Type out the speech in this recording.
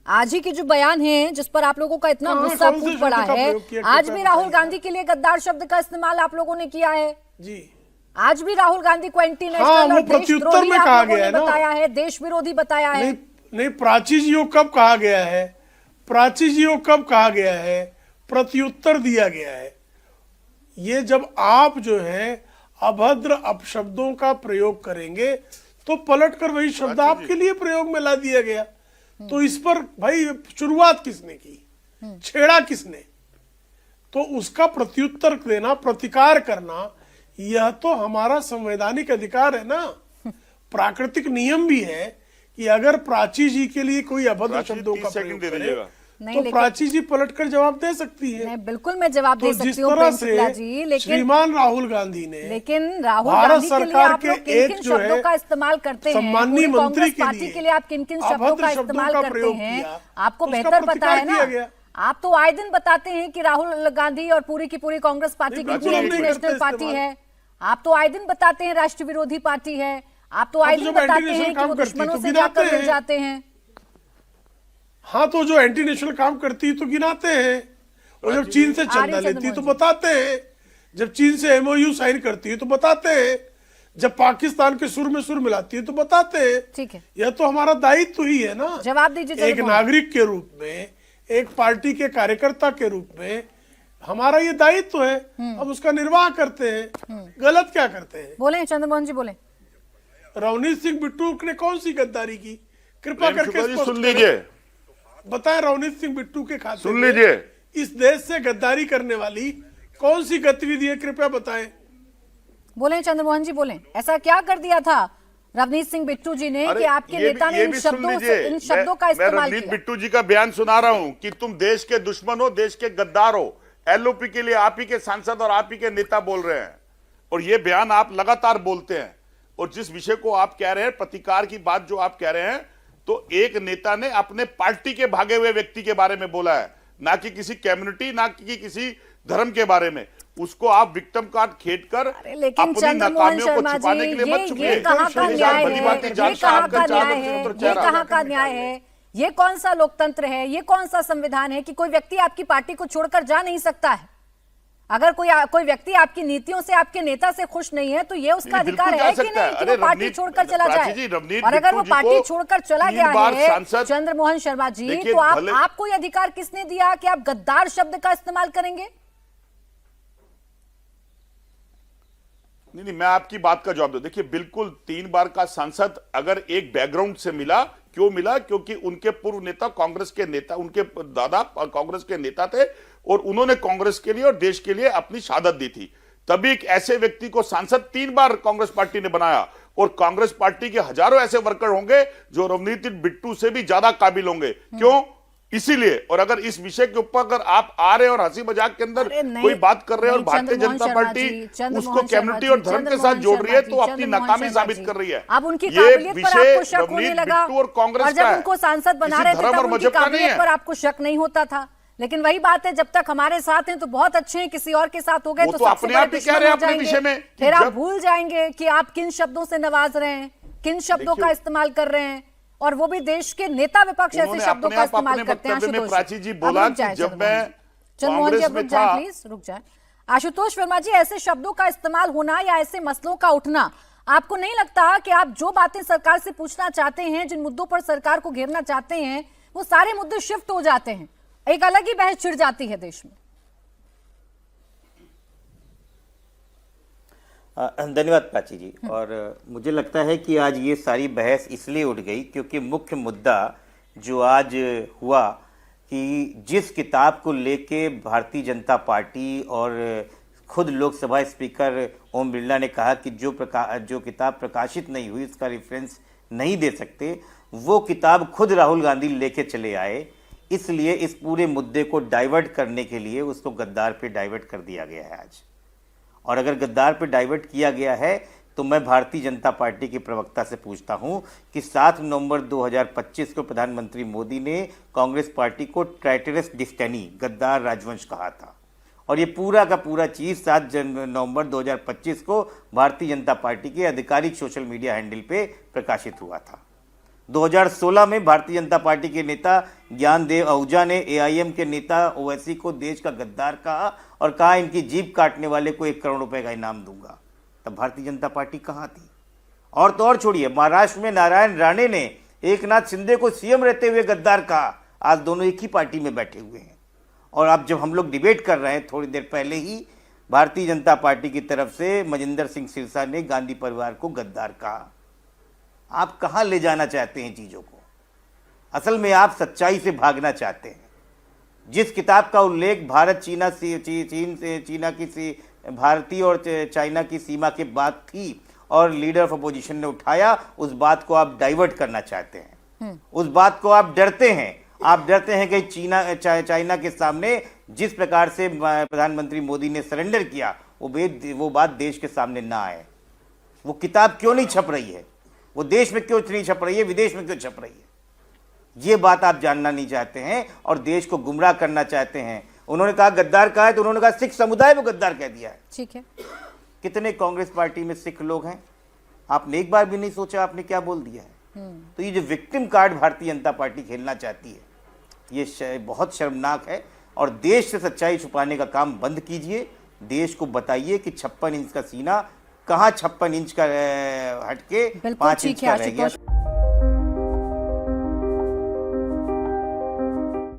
आज ही की जो बयान है जिस पर आप लोगों का इतना गुस्सा फूट पड़ा है, आज भी राहुल गांधी के लिए गद्दार शब्द का इस्तेमाल आप लोगों ने किया है जी। आज भी राहुल गांधी को एंटी नेशनल और देशद्रोही आप लोगों ने बताया है, देश विरोधी बताया है। नहीं, प्राची जी को कब कहा गया है? प्राची जी को कब कहा गया है? प्रत्युत्तर दिया गया है। ये जब आप जो है अभद्र अपशब्दों का प्रयोग करेंगे तो पलटकर वही शब्द आपके लिए प्रयोग में ला दिया गया। तो इस पर भाई शुरुआत किसने की, छेड़ा किसने? तो उसका प्रत्युत्तर देना, प्रतिकार करना, यह तो हमारा संवैधानिक अधिकार है ना। प्राकृतिक नियम भी है कि अगर प्राची जी के लिए कोई अभद्र शब्दों का प्रयोग करे तो प्राची जी पलटकर जवाब दे सकती है। बिल्कुल मैं जवाब दे सकती हूँ प्रेमचंद्र जी, लेकिन श्रीमान राहुल गांधी ने, लेकिन राहुल गांधी के लिए आप लोग किन किन शब्दों का इस्तेमाल करते हैं? सम्माननीय मंत्री पार्टी के लिए आप किन किन शब्दों का इस्तेमाल करते हैं? आपको बेहतर पता है ना। आप तो आए दिन बताते हैं कि राहुल गांधी और पूरी की पूरी कांग्रेस पार्टी की एंटी नेशनल पार्टी है। आप तो आए दिन बताते हैं राष्ट्र विरोधी पार्टी है। आप तो आए दिन बताते हैं कि वो दुश्मनों से जाकर मिल जाते हैं। हाँ, तो जो एंटी नेशनल काम करती है तो गिनाते हैं, और जब चीन से चंदा लेती है तो बताते हैं, जब चीन से एमओयू साइन करती है तो बताते हैं, जब पाकिस्तान के सुर में सुर मिलाती है तो बताते हैं। ठीक है, यह तो हमारा दायित्व ही है ना। जवाब दीजिए। एक नागरिक के रूप में, एक पार्टी के कार्यकर्ता के रूप में हमारा ये दायित्व है, हम उसका निर्वाह करते हैं। गलत क्या करते हैं? बोले चंद्रमोहन जी, बोले। रवनीत सिंह बिट्टू ने कौन सी गद्दारी की? कृपा करके सुन लीजिए, बताएं। रवनीत सिंह बिट्टू के खाते सुन लीजिए, इस देश से गद्दारी करने वाली कौन सी गतिविधि है? कृपया बताएं। बोले चंद्रमोहन जी, बोले। ऐसा क्या कर दिया था रवनीत सिंह बिट्टू जी ने कि आपके नेता ने इन शब्दों का इस्तेमाल किया? रवनीत बिट्टू जी का बयान सुना रहा हूं कि तुम देश के दुश्मन हो, देश के गद्दार हो। एलओपी के लिए आप ही के सांसद और आप ही के नेता बोल रहे हैं, और ये बयान आप लगातार बोलते हैं। और जिस विषय को आप कह रहे हैं, प्रतिकार की बात जो आप कह रहे हैं, तो एक नेता ने अपने पार्टी के भागे हुए व्यक्ति के बारे में बोला है, ना कि किसी कम्युनिटी, ना कि किसी धर्म के बारे में। उसको आप विक्टिम कार्ड खेदकर अपनी नाकामियों को छुपाने के लिए मत छुपिए। ये कहाँ का न्याय है? ये कहाँ का न्याय है? ये कौन सा लोकतंत्र है? ये कौन सा संविधान है कि कोई व्यक्ति आपकी पार्टी को छोड़कर जा नहीं सकता है? अगर कोई व्यक्ति आपकी नीतियों से, आपके नेता से खुश नहीं है तो ये उसका अधिकार है कि नहीं कि वो पार्टी छोड़कर चला जाए? और अगर वो पार्टी छोड़कर चला गया है चंद्रमोहन शर्मा जी, तो आपको ये अधिकार किसने दिया कि आप गद्दार शब्द का इस्तेमाल करेंगे? नहीं, मैं आपकी बात का जवाब दूं। देखिए, बिल्कुल 3 बार का सांसद अगर एक बैकग्राउंड से मिला, क्यों मिला? क्योंकि उनके पूर्व नेता कांग्रेस के नेता, उनके दादा कांग्रेस के नेता थे, और उन्होंने कांग्रेस के लिए और देश के लिए अपनी शहादत दी थी। तभी एक ऐसे व्यक्ति को सांसद 3 बार कांग्रेस पार्टी ने बनाया, और कांग्रेस पार्टी के हजारों ऐसे वर्कर होंगे जो रवनीत बिट्टू से भी ज्यादा काबिल होंगे। क्यों? इसीलिए। और अगर इस विषय के ऊपर अगर आप आ रहे और हंसी मजाक के अंदर कोई बात कर रहे हैं और भारतीय जनता पार्टी उसको कम्युनिटी और धर्म के साथ जोड़ रही है, तो अपनी नाकामी साबित कर रही है। अब उनकी काबिलियत पर आपको शक होने लगा, और कांग्रेस जब उनको सांसद बना रहे थे तब उनकी काबिलियत पर आपको शक नहीं होता था। लेकिन वही बात है, जब तक हमारे साथ हैं तो बहुत अच्छे हैं, किसी और के साथ हो गए तो अपने आप ही कह रहे हैं अपने विषय में। फिर आप भूल जाएंगे कि आप किन शब्दों से नवाज रहे हैं, किन शब्दों का इस्तेमाल कर रहे हैं, और वो भी देश के नेता विपक्ष ऐसे शब्दों का इस्तेमाल करते हैं। प्राची जी बोला कि जब मैं कांग्रेस में था, प्लीज रुक जाए। आशुतोष वर्मा जी, ऐसे शब्दों का इस्तेमाल होना या ऐसे मसलों का उठना, आपको नहीं लगता कि आप जो बातें सरकार से पूछना चाहते हैं, जिन मुद्दों पर सरकार को घेरना चाहते हैं, वो सारे मुद्दे शिफ्ट हो जाते हैं, एक अलग ही बहस छिड़ जाती है देश में? धन्यवाद प्राची जी। और मुझे लगता है कि आज ये सारी बहस इसलिए उठ गई क्योंकि मुख्य मुद्दा जो आज हुआ कि जिस किताब को लेके भारतीय जनता पार्टी और खुद लोकसभा स्पीकर ओम बिरला ने कहा कि जो किताब प्रकाशित नहीं हुई उसका रेफरेंस नहीं दे सकते, वो किताब खुद राहुल गांधी लेके चले आए। इसलिए इस पूरे मुद्दे को डाइवर्ट करने के लिए उसको गद्दार पे डाइवर्ट कर दिया गया है आज। और अगर गद्दार पे डाइवर्ट किया गया है तो मैं भारतीय जनता पार्टी के प्रवक्ता से पूछता हूं कि 7 नवंबर 2025 को प्रधानमंत्री मोदी ने कांग्रेस पार्टी को ट्रैटरस डिस्टेनी, गद्दार राजवंश कहा था, और ये पूरा का पूरा चीज 7 नवंबर 2025 को भारतीय जनता पार्टी के आधिकारिक सोशल मीडिया हैंडल पे प्रकाशित हुआ था। 2016 में भारतीय जनता पार्टी के नेता ज्ञानदेव आहूजा ने एआईएम के नेता ओवैसी को देश का गद्दार कहा और कहा इनकी जीभ काटने वाले को 1 करोड़ रुपए का इनाम दूंगा। तब भारतीय जनता पार्टी कहाँ थी? और तो और छोड़िए, महाराष्ट्र में नारायण राणे ने एकनाथ शिंदे को सीएम रहते हुए गद्दार कहा। आज दोनों एक ही पार्टी में बैठे हुए हैं। और अब जब हम लोग डिबेट कर रहे हैं, थोड़ी देर पहले ही भारतीय जनता पार्टी की तरफ से मजिंदर सिंह सिरसा ने गांधी परिवार को गद्दार कहा। आप कहां ले जाना चाहते हैं चीजों को? असल में आप सच्चाई से भागना चाहते हैं। जिस किताब का उल्लेख भारतीय और चाइना की सीमा के बाद थी और लीडर ऑफ अपोजिशन ने उठाया, उस बात को आप डाइवर्ट करना चाहते हैं। उस बात को आप डरते हैं। आप डरते हैं कि चाइना के सामने जिस प्रकार से प्रधानमंत्री मोदी ने सरेंडर किया, वो बात देश के सामने ना आए। वो किताब क्यों नहीं छप रही है? वो देश में क्यों नहीं छप रही है? विदेश में क्यों छप रही है? ये बात आप जानना नहीं चाहते हैं और देश को गुमराह करना चाहते हैं। उन्होंने कहा गद्दार कहा है, तो उन्होंने कहा सिख समुदाय को गद्दार कह दिया है। ठीक है। कितने कांग्रेस पार्टी में सिख लोग हैं? आपने एक बार भी नहीं सोचा आपने क्या बोल दिया है? तो ये जो victim card Bharatiya Janata party खेलना चाहती है, ये बहुत शर्मनाक है। और देश से सच्चाई छुपाने का काम बंद कीजिए। देश को बताइए कि 56 इंच का सीना कहाँ 56 इंच का हटके 5 इंच का रह गया।